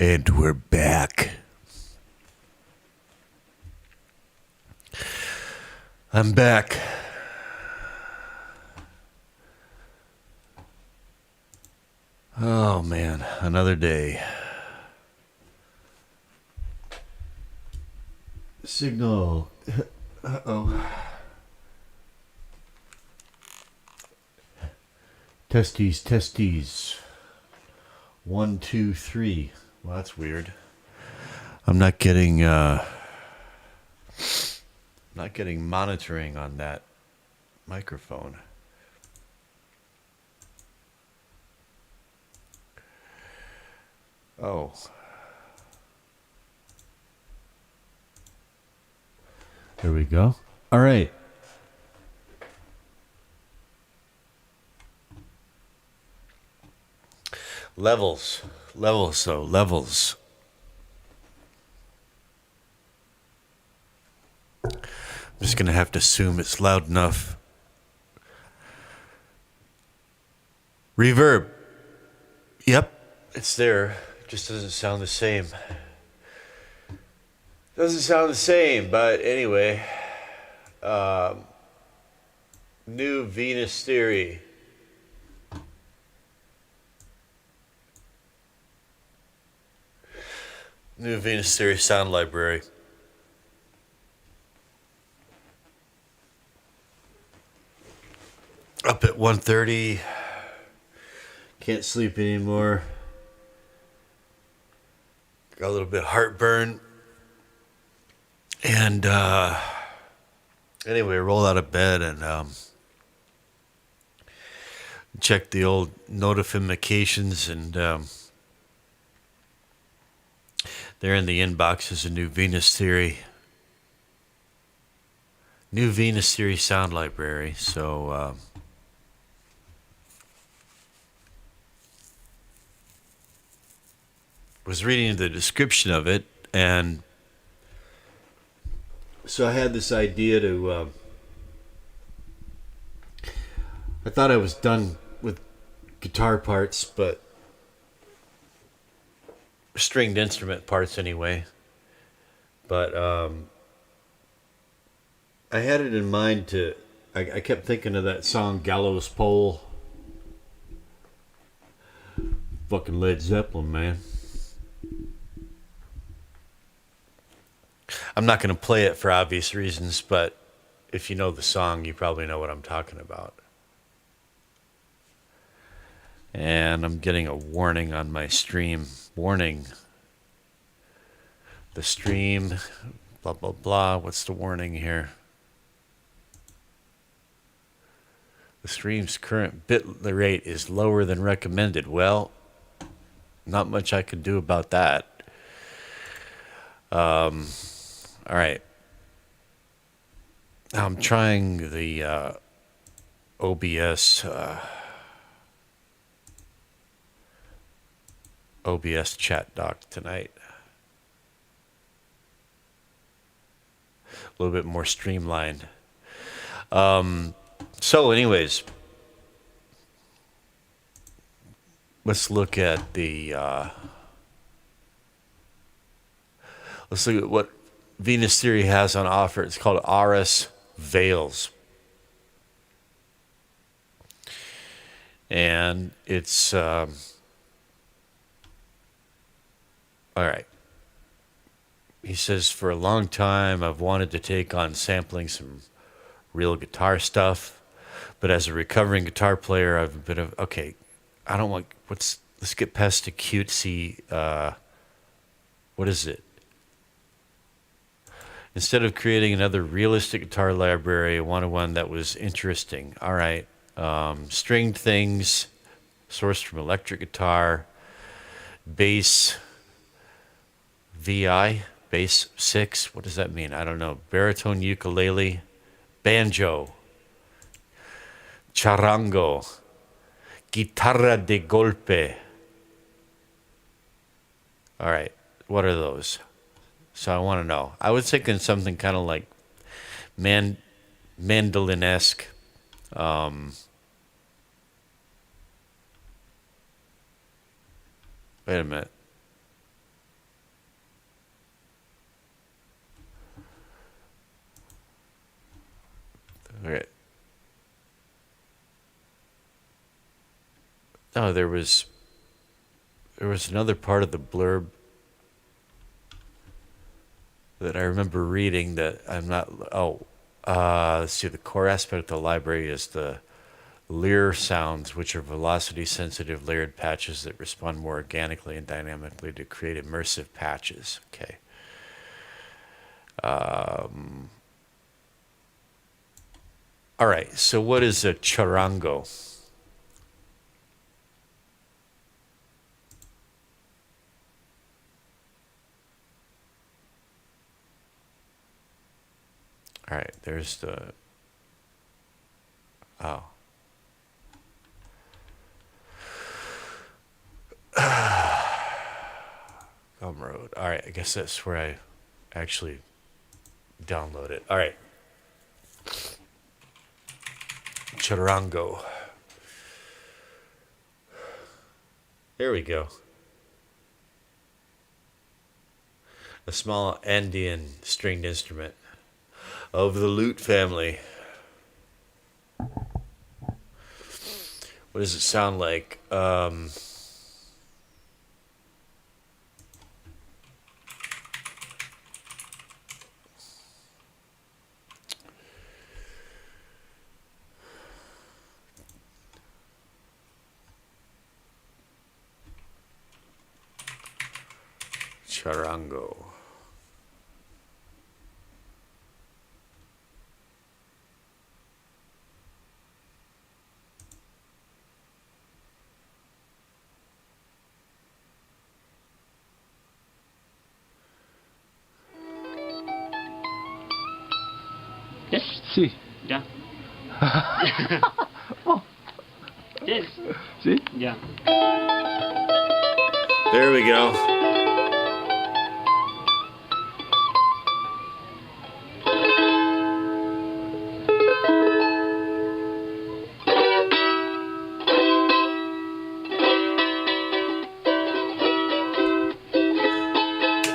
And we're back. I'm back. Oh man, another day. Signal. Uh-oh. Testes. 1, 2, 3. Well, that's weird. I'm not getting monitoring on that microphone. Oh. There we go. All right. Levels. I'm just going to have to assume it's loud enough. Reverb. Yep, it's there. It just doesn't sound the same. But anyway. New Venus Theory. New Venus Theory sound library. Up at 1:30. Can't sleep anymore. Got a little bit of heartburn. And anyway, roll out of bed and check the old notifications, and there in the inbox is a New Venus Theory. New Venus Theory sound library. So was reading the description of it, and so I had this idea to I thought I was done with guitar parts, but stringed instrument parts anyway. But I had it in mind to I kept thinking of that song Gallows Pole. Fucking Led Zeppelin, man. I'm not going to play it for obvious reasons, but if you know the song, you probably know what I'm talking about. And I'm getting a warning on my stream. Warning. The stream, blah, blah, blah. What's the warning here? The stream's current bit rate is lower than recommended. Well, not much I can do about that. All right. Now I'm trying the OBS chat doc tonight. A little bit more streamlined. So anyways, let's look at the let's look at what Venus Theory has on offer. It's called AURUS VEILS. And it's all right. He says, for a long time I've wanted to take on sampling some real guitar stuff, but as a recovering guitar player, I've been okay. I don't want let's get past the cutesy. What is it? Instead of creating another realistic guitar library, I wanted one that was interesting. All right. Stringed things, sourced from electric guitar, bass, VI, bass 6. What does that mean? I don't know. Baritone, ukulele, banjo, charango, guitarra de golpe. All right. What are those? So I want to know. I was thinking something kind of like mandolin-esque. Wait a minute. All right. Oh, there was another part of the blurb that I remember reading that I'm not. Oh, let's see. The core aspect of the library is the leer sounds, which are velocity-sensitive layered patches that respond more organically and dynamically to create immersive patches. Okay. All right. So, what is a charango? All right. There's the. Oh. Gumroad. All right. I guess that's where I actually download it. All right. Charango. There we go. A small Andean stringed instrument of the lute family. What does it sound like? Charango. Yes? Sì. Yeah. Oh, Yes. sì? Yeah. There we go.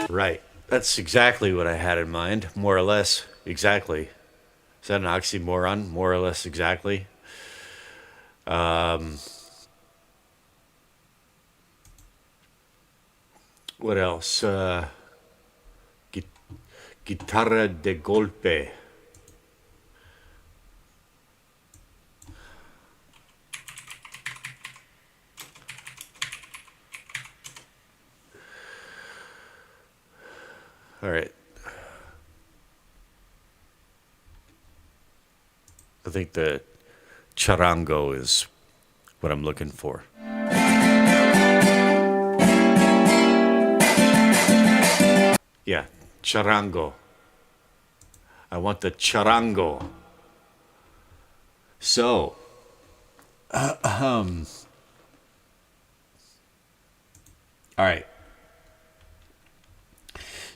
Right. That's exactly what I had in mind, more or less. Exactly. Is that an oxymoron? More or less exactly. What else? Guitarra de golpe. All right. I think the charango is what I'm looking for. Yeah, charango. I want the charango. So, all right.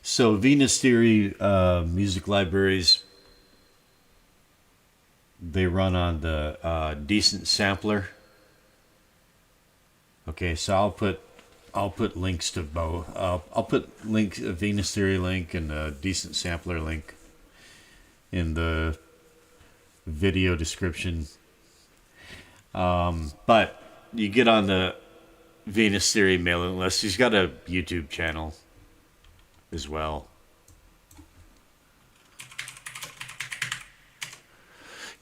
So, Venus Theory music libraries, they run on the decent sampler. Okay, so I'll put links to both. I'll put a Venus Theory link and a decent sampler link in the video description. But you get on the Venus Theory mailing list. He's got a YouTube channel as well.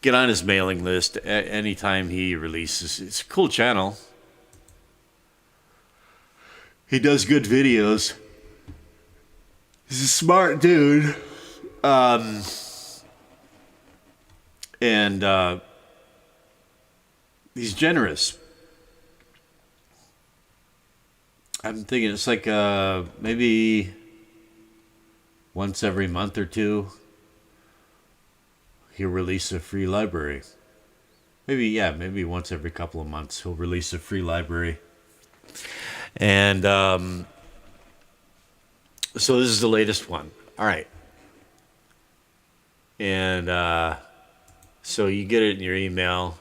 Get on his mailing list anytime he releases. It's a cool channel. He does good videos. He's a smart dude. And he's generous. I'm thinking it's like maybe once every month or two he'll release a free library. Maybe once every couple of months he'll release a free library. And so this is the latest one. All right. And so you get it in your email.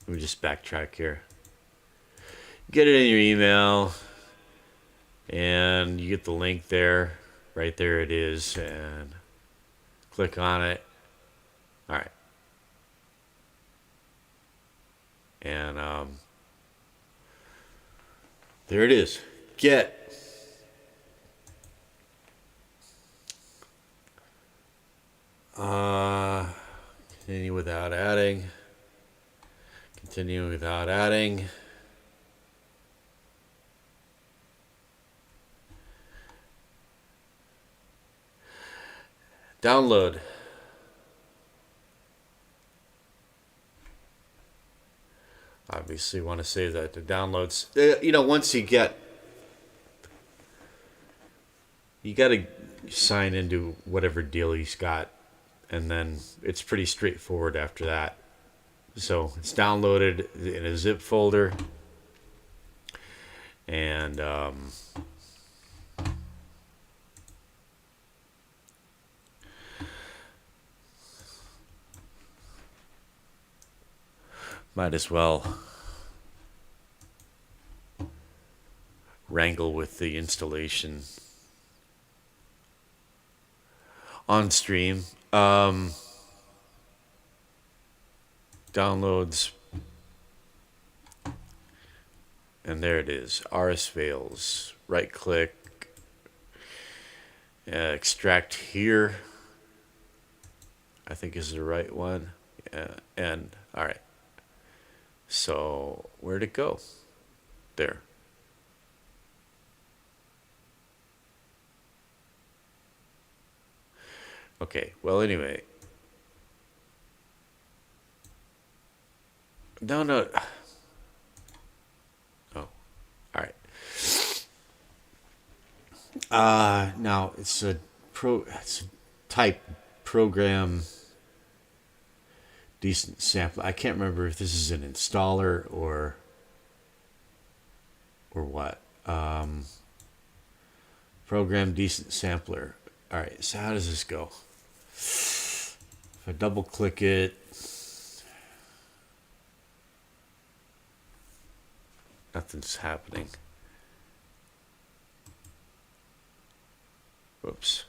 Let me just backtrack here. Get it in your email, and you get the link there. Right there it is, and click on it. All right. And there it is. Get. Continue without adding. Continue without adding. Download. Obviously want to save that to downloads. You know, once you got to sign into whatever deal he's got, and then it's pretty straightforward after that. So it's downloaded in a zip folder, and might as well wrangle with the installation on stream. Downloads, and there it is. AURUS VEILS. Right click, extract here, I think is the right one. And all right, so where'd it go? There. Okay, well, anyway. No. Oh, all right. Now it's a type program decent sample. I can't remember if this is an installer or what. Program decent sampler. All right, so how does this go? If I double click it, nothing's happening. Whoops.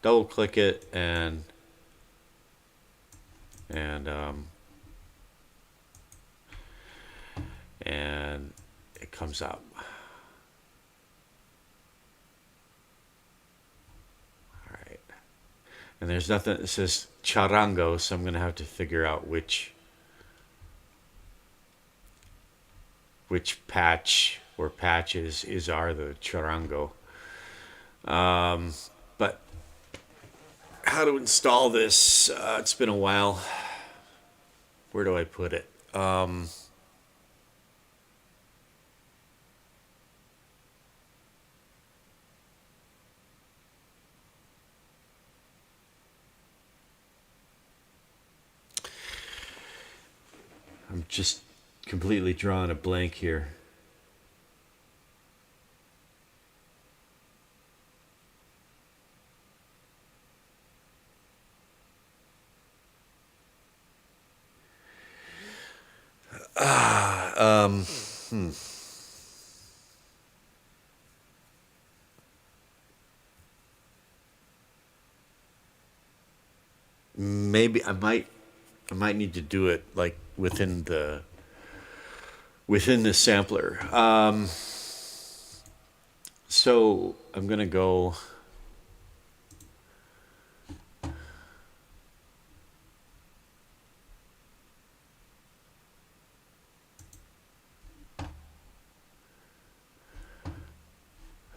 Double click it and it comes up. And there's nothing that says charango, so I'm going to have to figure out which patch or patches are the charango. But how to install this? It's been a while. Where do I put it? I'm just completely drawing a blank here. Maybe I might need to do it like within the sampler. So I'm gonna go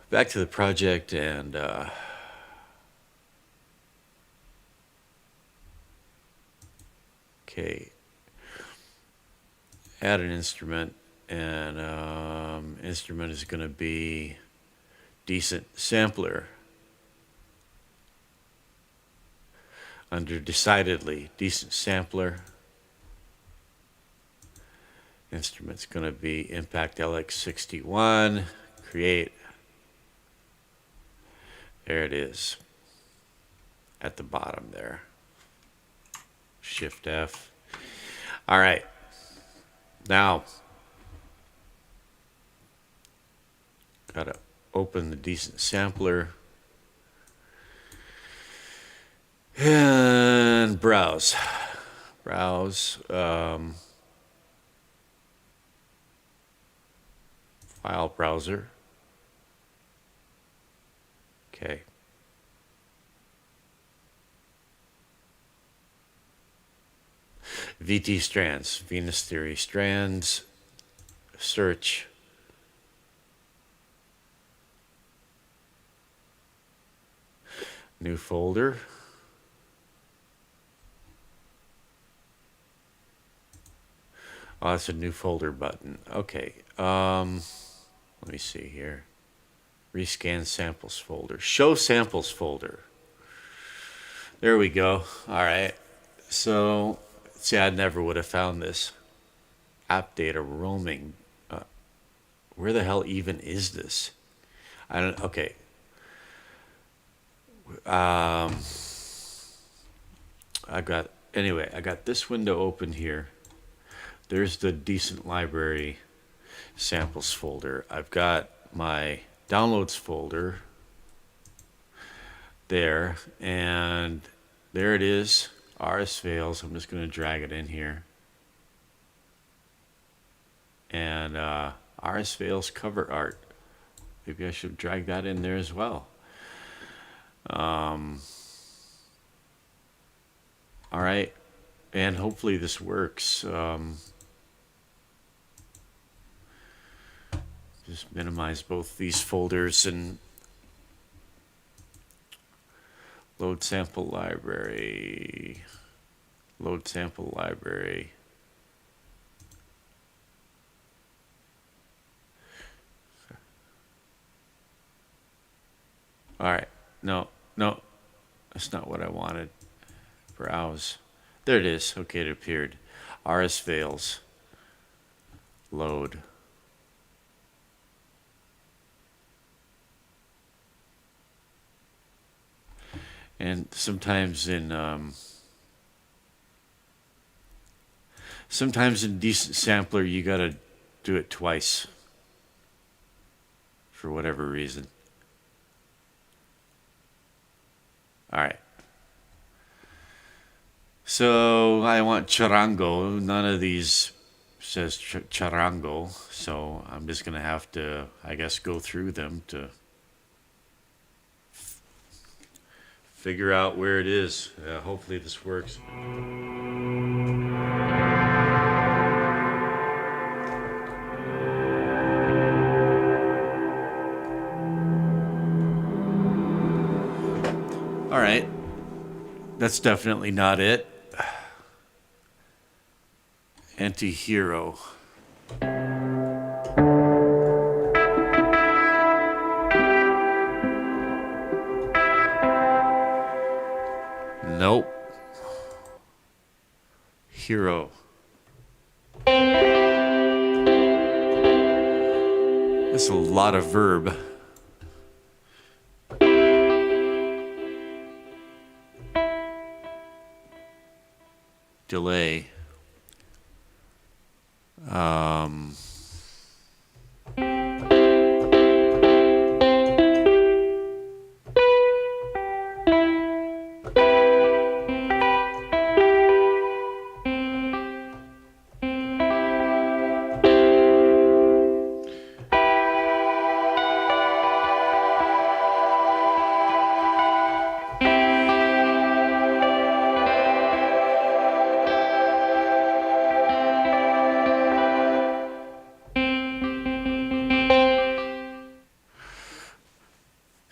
back to the project and okay, add an instrument, and instrument is going to be decent sampler. Under decidedly decent sampler, instrument's going to be Impact LX61. Create. There it is at the bottom there. Shift F. All right. Now, gotta open the decent sampler and browse. File browser. Okay. VT strands, Venus theory strands, search. New folder. Oh, it's a new folder button. Okay. Let me see here. Rescan samples folder. Show samples folder. There we go. All right. So, see, I never would have found this. App data roaming. Where the hell even is this? I don't. Okay. I got. Anyway, I got this window open here. There's the decent library samples folder. I've got my downloads folder there, and there it is, AURUS VEILS. I'm just going to drag it in here. And AURUS VEILS cover art. Maybe I should drag that in there as well. All right, and hopefully this works. Just minimize both these folders and load sample library. Load sample library. All right. No, that's not what I wanted. Browse. There it is. Okay, it appeared. AURUS VEILS. Load. And sometimes in decent sampler you gotta do it twice for whatever reason. All right. So I want charango. None of these says charango, so I'm just gonna have to, I guess, go through them to figure out where it is. Hopefully this works. All right. That's definitely not it. Anti-hero. Nope. Hero. That's a lot of verb. Delay.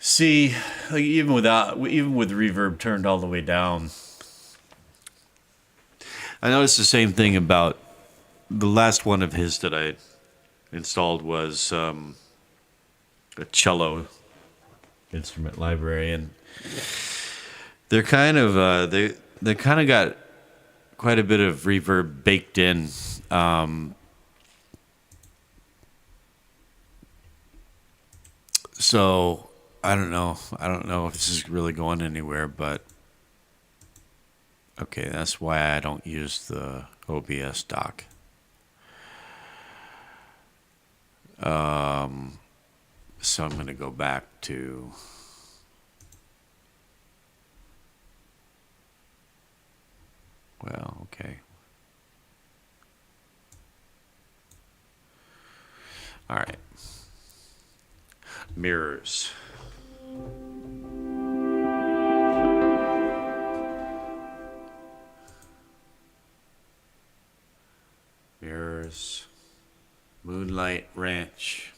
See, like even with reverb turned all the way down, I noticed the same thing about the last one of his that I installed was a cello instrument library, and they're kind of they kind of got quite a bit of reverb baked in. So I don't know if this is really going anywhere, but okay, that's why I don't use the OBS dock. So I'm going to go back to okay. All right. Mirrors. Mirrors. Moonlight Ranch.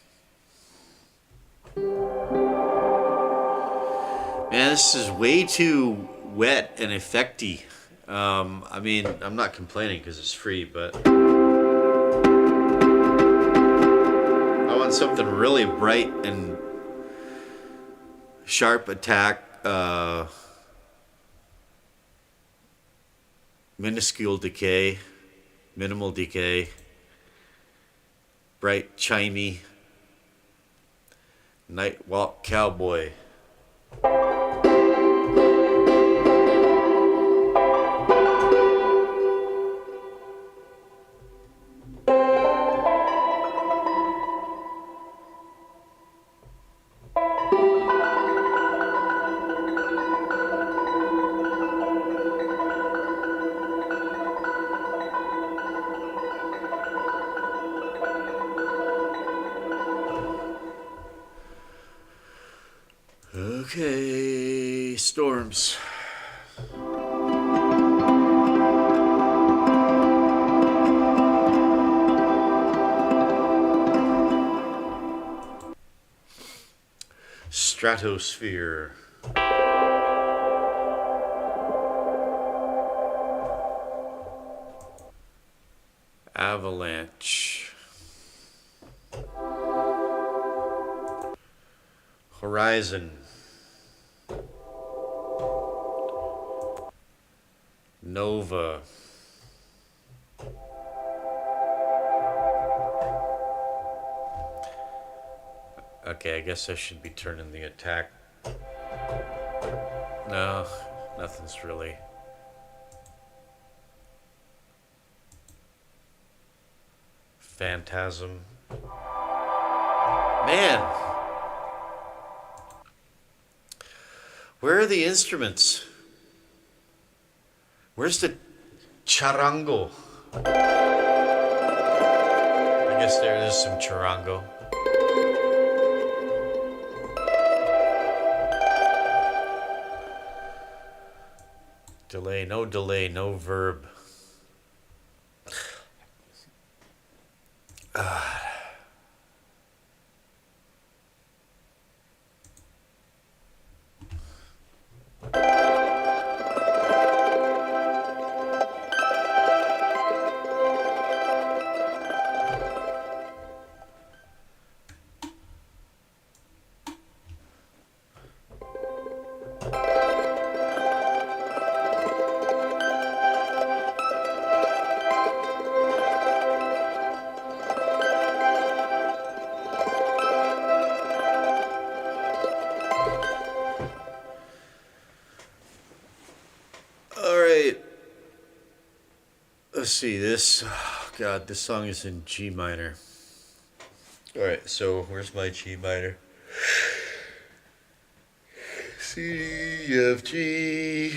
Man, this is way too wet and effecty. I mean, I'm not complaining because it's free, but I want something really bright and sharp attack, minuscule decay, minimal decay, bright, chimey, night walk cowboy. Okay, storms. Stratosphere. Avalanche. Horizon. Nova. Okay, I guess I should be turning the attack. No, nothing's really. Phantasm. Man! Where are the instruments? Where's the charango? I guess there is some charango. Delay, no verb. Let's see this. Oh God, this song is in G minor. All right, so where's my G minor? C, F, G.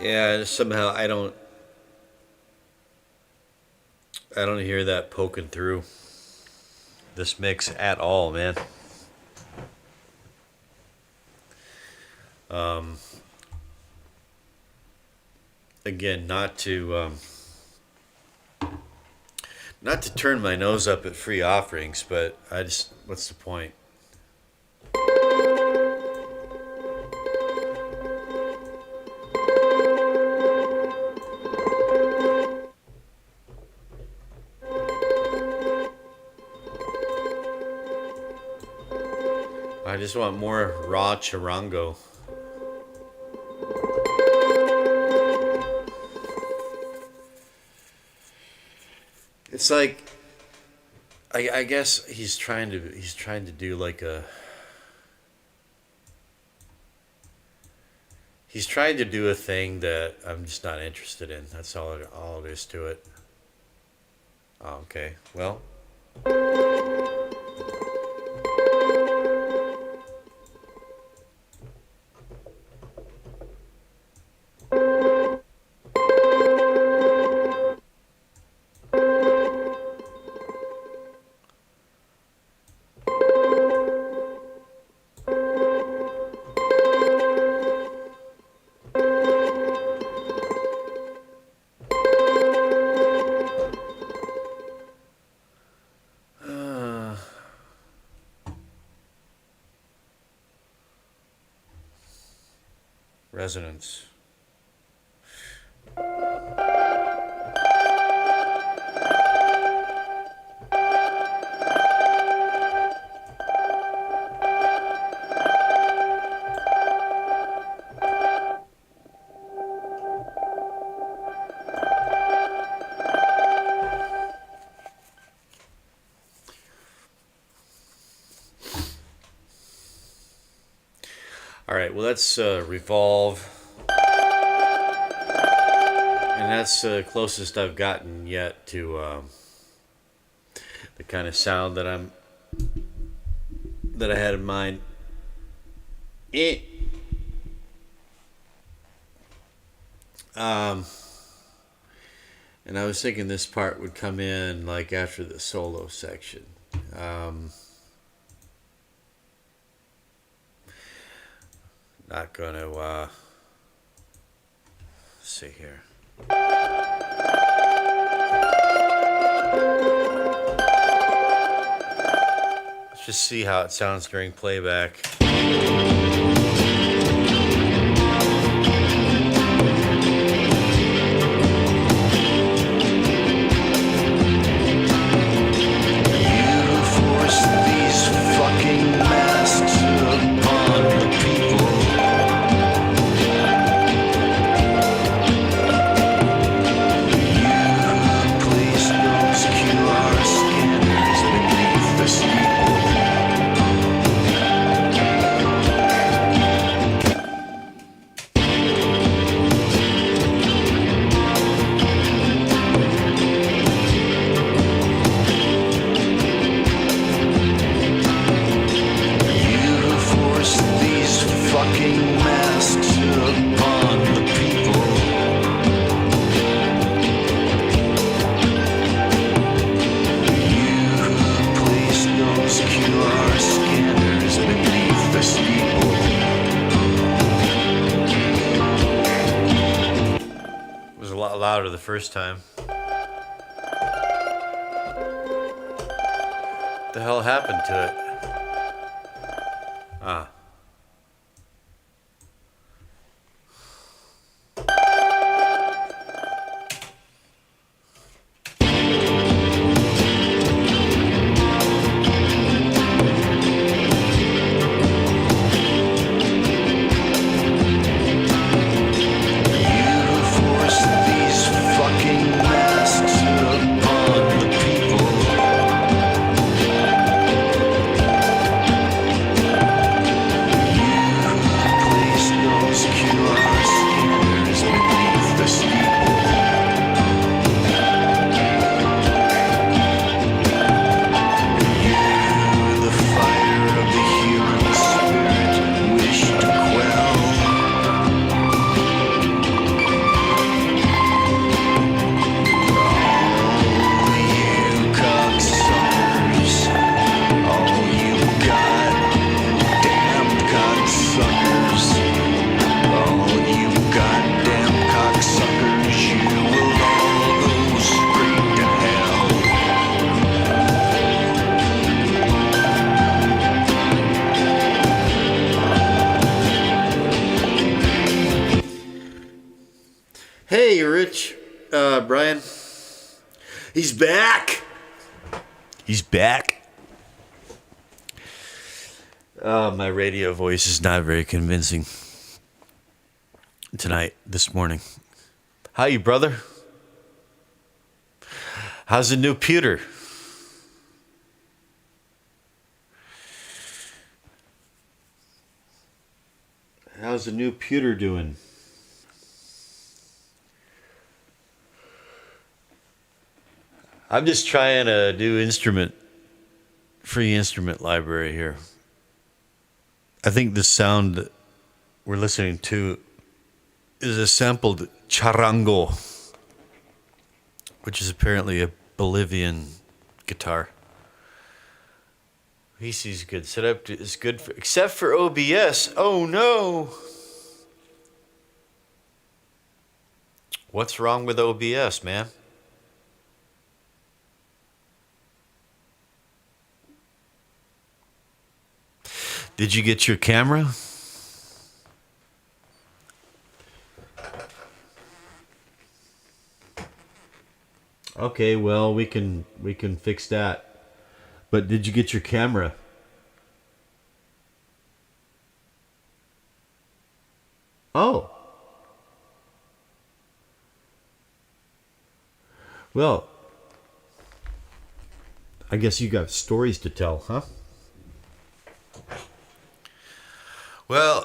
Yeah, somehow I don't hear that poking through this mix at all, man. Again, not to turn my nose up at free offerings, but what's the point? I just want more raw charango. It's like, I guess he's trying to do like a. He's trying to do a thing that I'm just not interested in. That's all it is to it. Oh, okay. Well. Resonance. All right, well, that's Revolve. And that's the closest I've gotten yet to the kind of sound that I had in mind. And I was thinking this part would come in like after the solo section. Not gonna let's see here. Let's just see how it sounds during playback. It was a lot louder the first time. What the hell happened to it? Ah. Hey, Rich, Brian. He's back. He's back. My radio voice is not very convincing tonight, this morning. How you, brother? How's the new pewter? How's the new pewter doing? I'm just trying to do free instrument library here. I think the sound that we're listening to is a sampled charango, which is apparently a Bolivian guitar. VC's good. Setup is good, except for OBS. Oh no! What's wrong with OBS, man? Did you get your camera? Okay, well, we can fix that. But did you get your camera? Oh. Well, I guess you got stories to tell, huh? Well,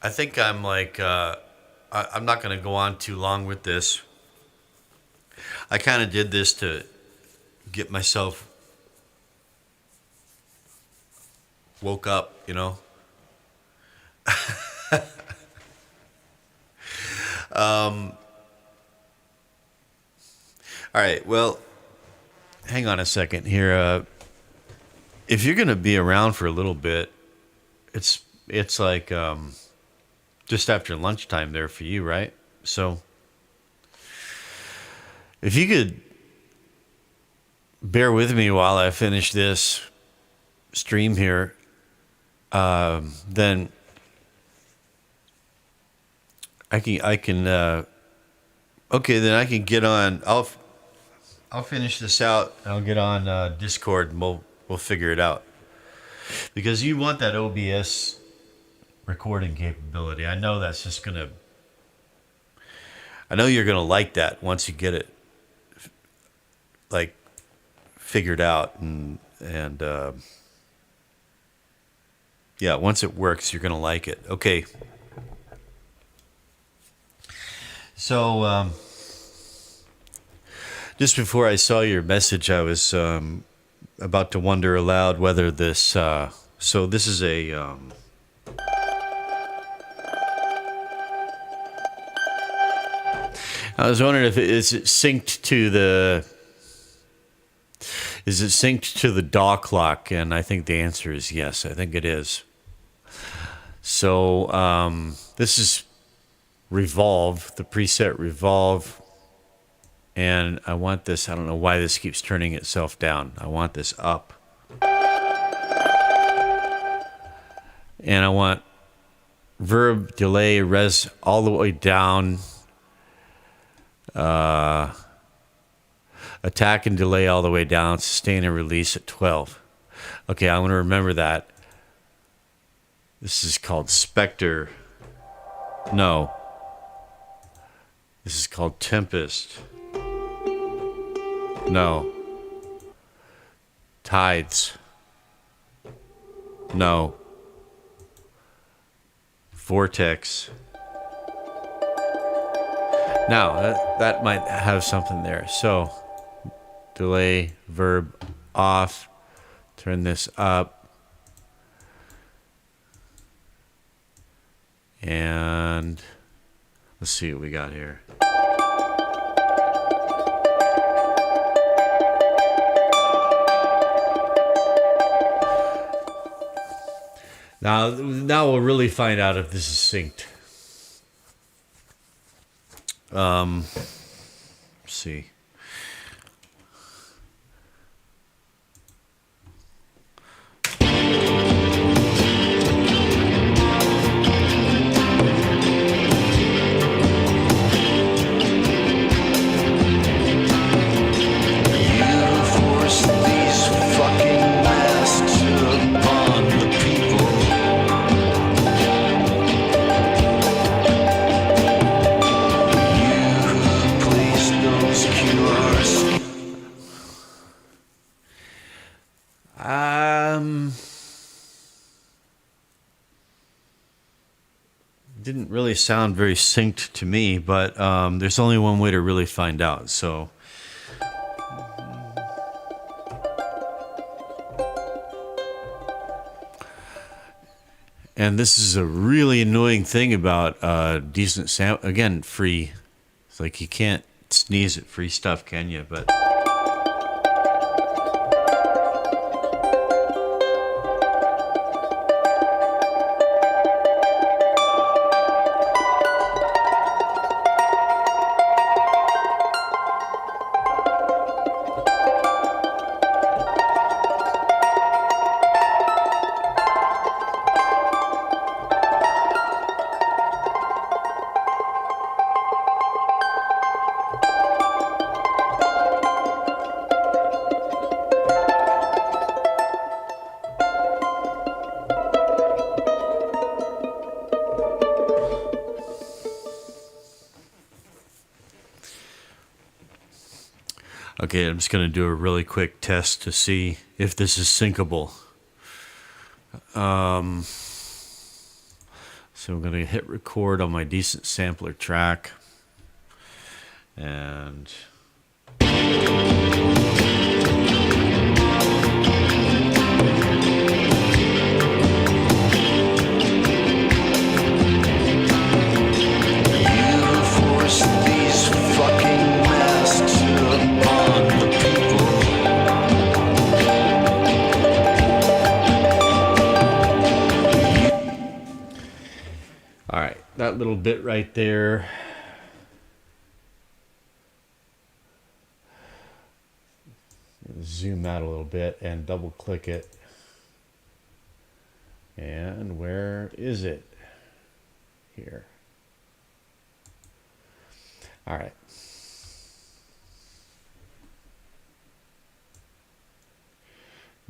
I think I'm like, I'm not going to go on too long with this. I kind of did this to get myself woke up, you know. All right, well, hang on a second here. If you're going to be around for a little bit, it's like just after lunchtime there for you, right? So if you could bear with me while I finish this stream here, then I can okay, then I can get on. I'll finish this out. I'll get on Discord and we'll figure it out. Because you want that OBS recording capability. I know that's just gonna. I know you're gonna like that once you get it like figured out and yeah, once it works, you're gonna like it. Okay. So just before I saw your message, I was about to wonder aloud whether this. So this is a. I was wondering if is it synced to the. Is it synced to the DAW clock? And I think the answer is yes. I think it is. So this is Revolve, the preset Revolve. And I want this, I don't know why this keeps turning itself down. I want this up. And I want verb, delay, res all the way down. Attack and delay all the way down. Sustain and release at 12. Okay, I want to remember that. This is called Spectre. No. This is called Tempest. No. Tides. No. Vortex. Now, that might have something there. So, delay, verb, off. Turn this up. And let's see what we got here. Now we'll really find out if this is synced. Let's see. You force these fucking didn't really sound very synced to me, but there's only one way to really find out. So, and this is a really annoying thing about decent sound. Again, free. It's like you can't sneeze at free stuff, can you? But okay, I'm just going to do a really quick test to see if this is syncable. So I'm going to hit record on my decent sampler track. And all right, that little bit right there. Zoom out a little bit and double click it. And where is it? Here. All right.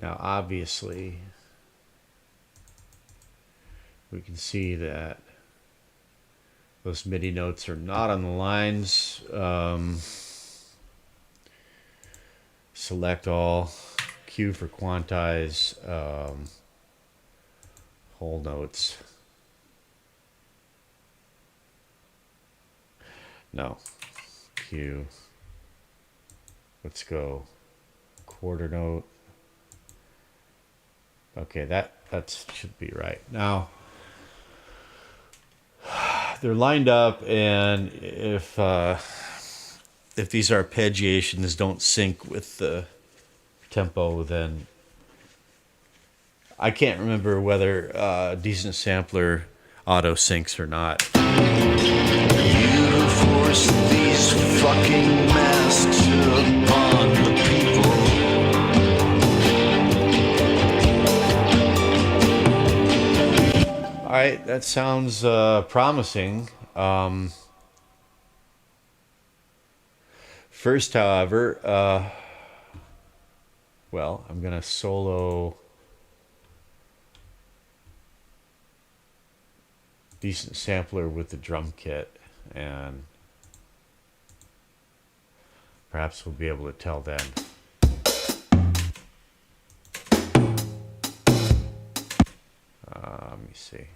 Now, obviously, we can see that those MIDI notes are not on the lines. Select all, Q for quantize, whole notes. No, Q. Let's go quarter note. Okay, that should be right. Now, they're lined up, and if these arpeggiations don't sync with the tempo, then I can't remember whether Decent Sampler auto syncs or not. You force these fucking masks upon the people. All right, that sounds promising. First, however, well, I'm going to solo Decent Sampler with the drum kit, and perhaps we'll be able to tell then. Let me see.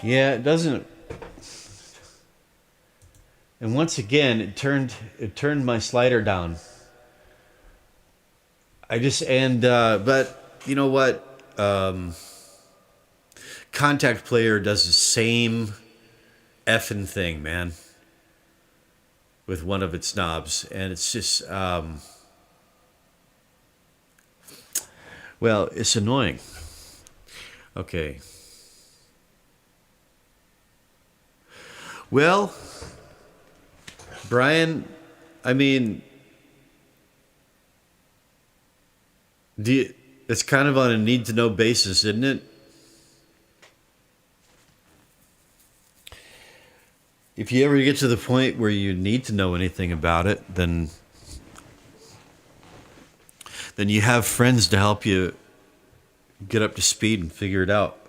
Yeah, it doesn't. And once again, it turned my slider down. But you know what? Contact Player does the same effing thing, man, with one of its knobs, and it's just well, it's annoying. Okay. Well, Brian, I mean, it's kind of on a need to know basis, isn't it? If you ever get to the point where you need to know anything about it, then you have friends to help you get up to speed and figure it out.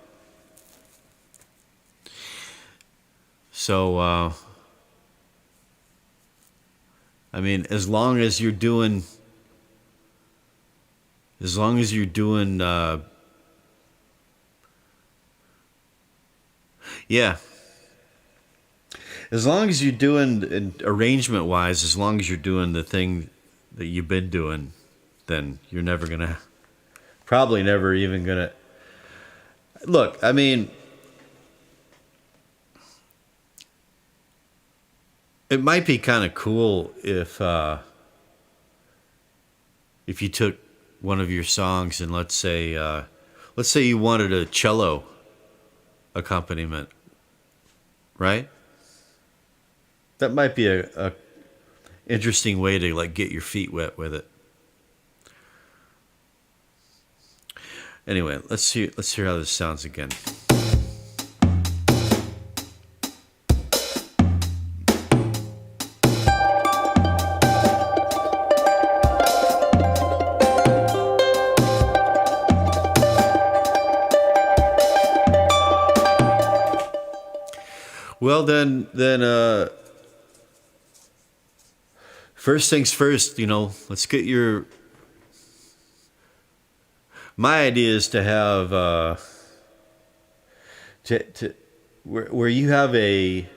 So, I mean, as long as you're doing, yeah. As long as you're doing, arrangement wise, as long as you're doing the thing that you've been doing, then you're never gonna, probably never even gonna. Look, I mean, it might be kind of cool if you took one of your songs and let's say you wanted a cello accompaniment, right? That might be a interesting way to like get your feet wet with it. Anyway, let's hear how this sounds again. Well, then, first things first, let's get your. My idea is to have where you have a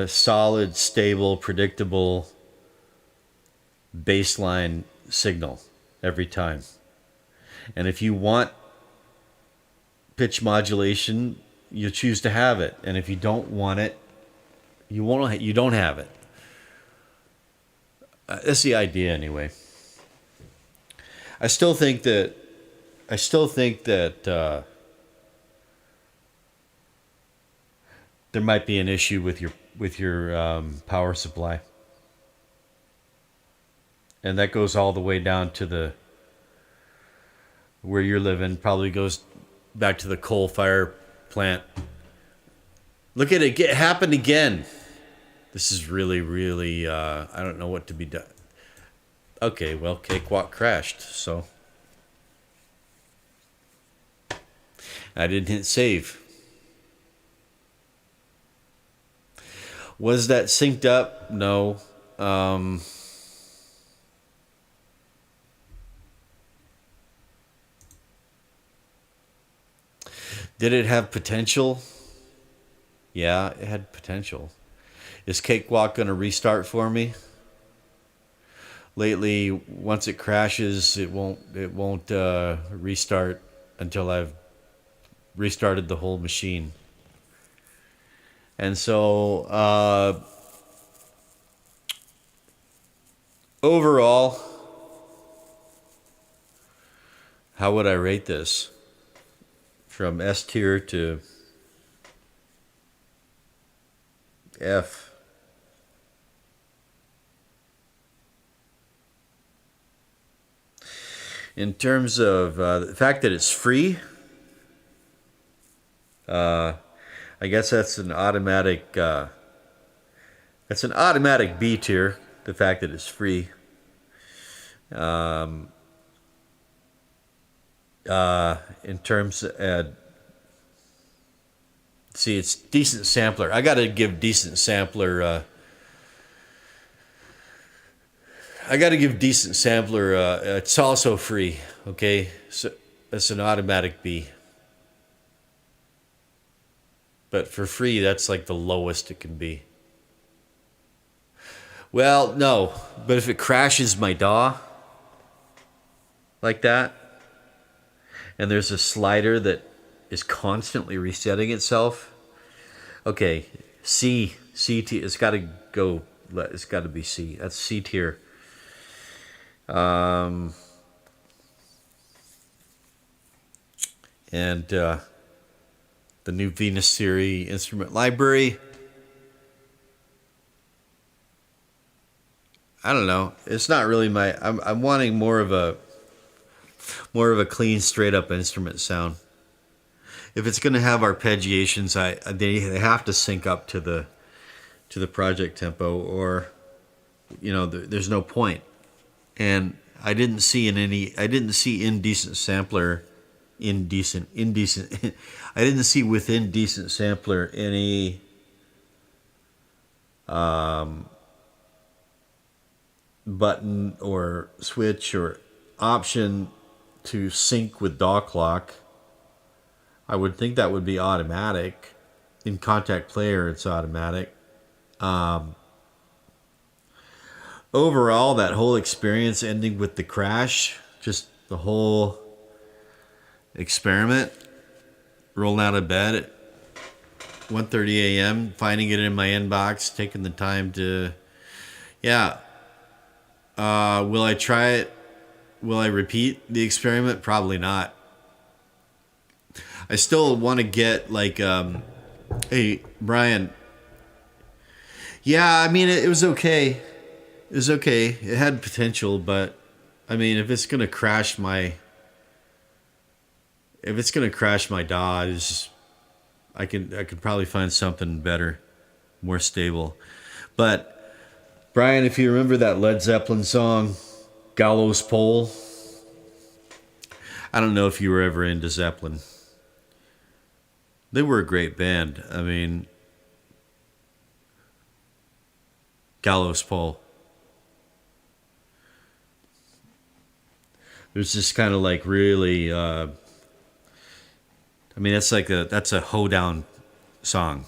solid, stable, predictable baseline signal every time, and if you want pitch modulation, you choose to have it, and if you don't want it, you won't. You don't have it. That's the idea, anyway. I still think that there might be an issue with your power supply, and that goes all the way down to where you're living. Probably goes back to the coal fire plant. Look at it happen again. This is really, really, I don't know what to be done. Okay, well, Cakewalk crashed, so I didn't hit save. Was that synced up? No. Did it have potential? Yeah, it had potential. Is Cakewalk going to restart for me? Lately, once it crashes, it won't restart until I've restarted the whole machine. And so, overall, how would I rate this? From S tier to F. In terms of the fact that it's free, I guess that's an automatic. That's an automatic B tier. The fact that it's free. In terms of, see, it's decent sampler. I got to give decent sampler. It's also free, okay? So it's an automatic B. But for free, that's like the lowest it can be. Well, no, but if it crashes my DAW like that, and there's a slider that is constantly resetting itself, okay, C tier, it's got to be C. That's C tier. And the new Venus Theory instrument library. I don't know. It's not really my. I'm wanting more of a more of a clean, straight up instrument sound. If it's going to have arpeggiations, they have to sync up to the project tempo, or there's no point. And I didn't see indecent sampler, indecent. I didn't see within decent sampler any button or switch or option to sync with DAW clock. I would think that would be automatic. In Contact Player, it's automatic. Overall, that whole experience ending with the crash, just the whole experiment, rolling out of bed at 1:30 a.m., finding it in my inbox, taking the time to, will I try it? Will I repeat the experiment? Probably not. I still want to get hey, Brian. Yeah, I mean, it was okay. It was okay. It had potential, but I mean, if it's gonna crash my DAW, I could probably find something better, more stable. But Brian, if you remember that Led Zeppelin song, Gallows Pole, I don't know if you were ever into Zeppelin. They were a great band. I mean, Gallows Pole. There's this kind of like really, I mean, that's a hoedown song.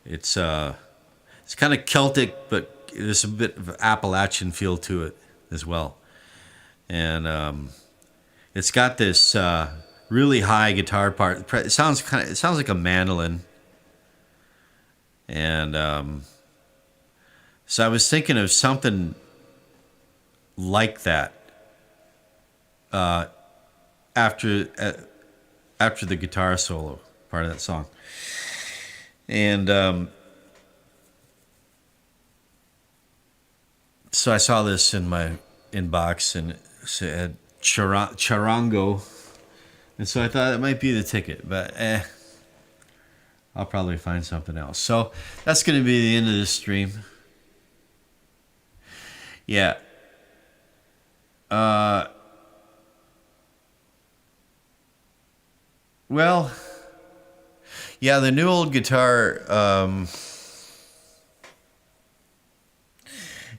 It's kind of Celtic, but there's a bit of Appalachian feel to it as well. And it's got this really high guitar part. It sounds like a mandolin. And so I was thinking of something like that after the guitar solo part of that song. And so I saw this in my inbox, and it said charango, and so I thought it might be the ticket, but I'll probably find something else. So that's going to be the end of this stream. Yeah. Well, yeah, the new old guitar,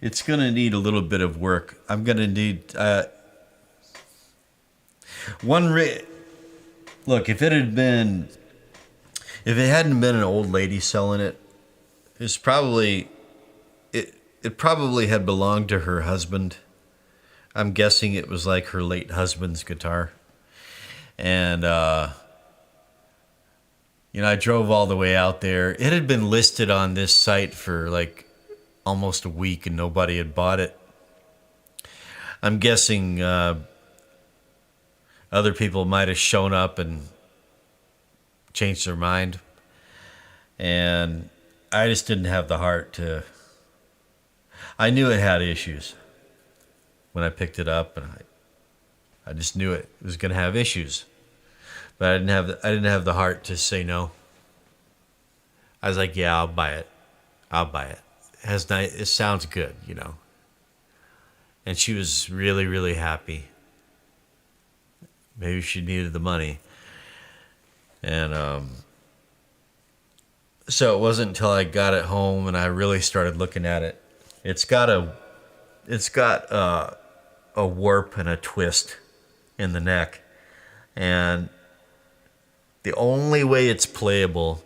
it's going to need a little bit of work. I'm going to need look, if it hadn't been an old lady selling it, it probably had belonged to her husband. I'm guessing it was like her late husband's guitar. And I drove all the way out there. It had been listed on this site for like almost a week, and nobody had bought it. I'm guessing other people might have shown up and changed their mind. And I just didn't have the heart to. I knew it had issues when I picked it up, and I just knew it was going to have issues. But I didn't have the heart to say no. I was like, yeah, I'll buy it. It sounds good, And she was really, really happy. Maybe she needed the money. And so it wasn't until I got it home and I really started looking at it. It's got a warp and a twist in the neck, and the only way it's playable,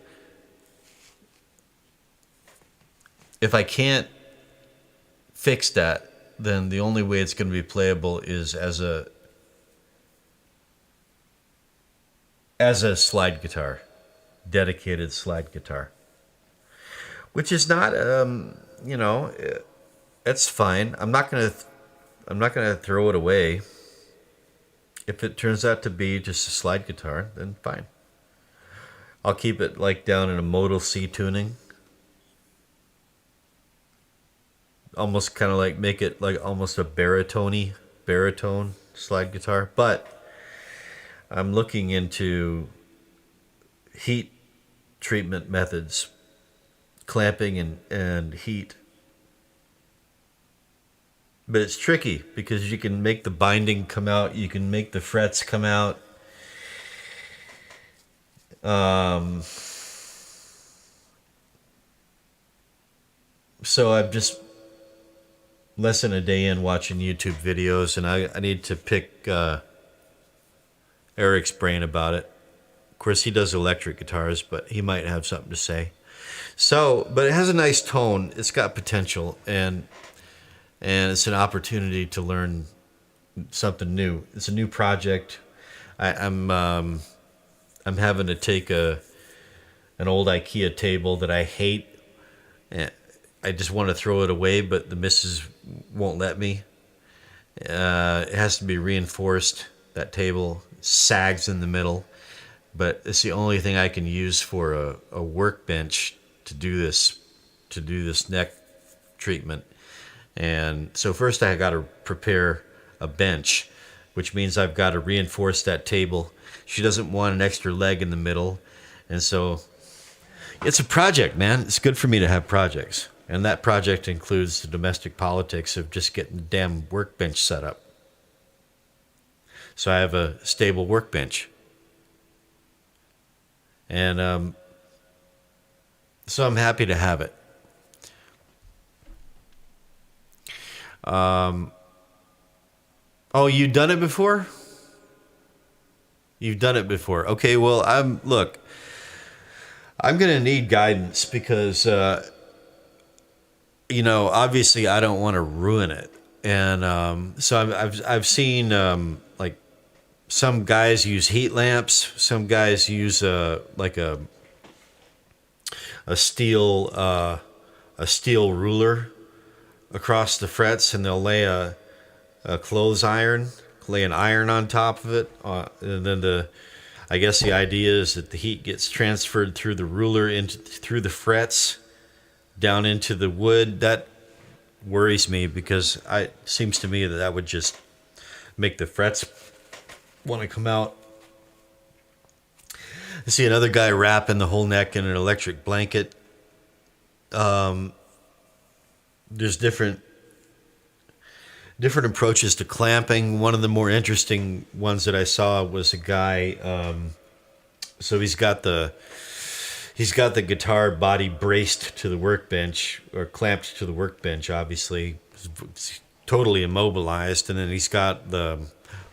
if I can't fix that, then the only way it's going to be playable is as a slide guitar, dedicated slide guitar, which is not, it's fine. I'm not gonna throw it away. If it turns out to be just a slide guitar, then fine. I'll keep it like down in a Model C tuning. almost kind of like make it like almost a baritone slide guitar. But I'm looking into heat treatment methods, clamping and heat. But it's tricky because you can make the binding come out, you can make the frets come out. So I'm just less than a day in watching YouTube videos, and I need to pick Eric's brain about it. Of course, he does electric guitars, but he might have something to say. So, but it has a nice tone. It's got potential, and it's an opportunity to learn something new. It's a new project. I'm having to take an old IKEA table that I hate. And I just want to throw it away, but the missus won't let me. It has to be reinforced. That table sags in the middle, but it's the only thing I can use for a workbench to do this neck treatment. And so first I got to prepare a bench, which means I've got to reinforce that table. She doesn't want an extra leg in the middle, and so it's a project, man. It's good for me to have projects. And that project includes the domestic politics of just getting the damn workbench set up. So I have a stable workbench. And so I'm happy to have it. Oh, you've done it before? You've done it before. Okay, well, I'm going to need guidance because obviously I don't want to ruin it. And so I've seen like some guys use heat lamps, some guys use like a steel ruler across the frets, and they'll lay a clothes iron, lay an iron on top of it, and then I guess the idea is that the heat gets transferred through the ruler through the frets down into the wood. That worries me because it seems to me that would just make the frets want to come out. I see another guy wrapping the whole neck in an electric blanket. There's different approaches to clamping. One of the more interesting ones that I saw was a guy. So he's got the guitar body braced to the workbench, or clamped to the workbench. Obviously, it's totally immobilized, and then he's got the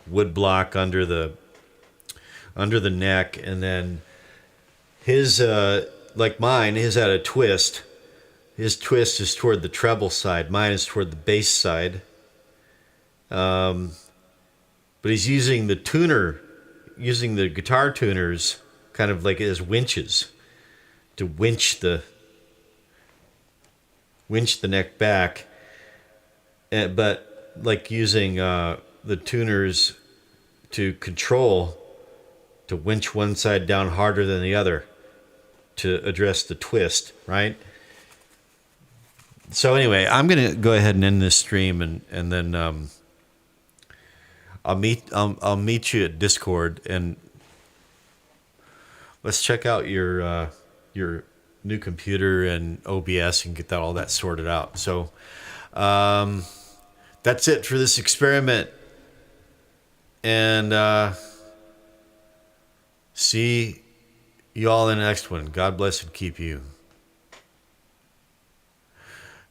wood block under the neck, and then his like mine, his had a twist. His twist is toward the treble side. Mine is toward the bass side. But he's using the guitar tuners kind of like as winches to winch the neck back. But like using the tuners to winch one side down harder than the other to address the twist, right? So anyway, I'm gonna go ahead and end this stream, and then I'll meet you at Discord, and let's check out your new computer and OBS and get all that sorted out. So that's it for this experiment, and see you all in the next one. God bless and keep you.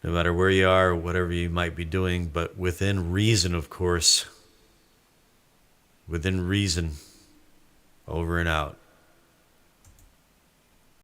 No matter where you are, whatever you might be doing, but within reason, of course. Within reason. Over and out.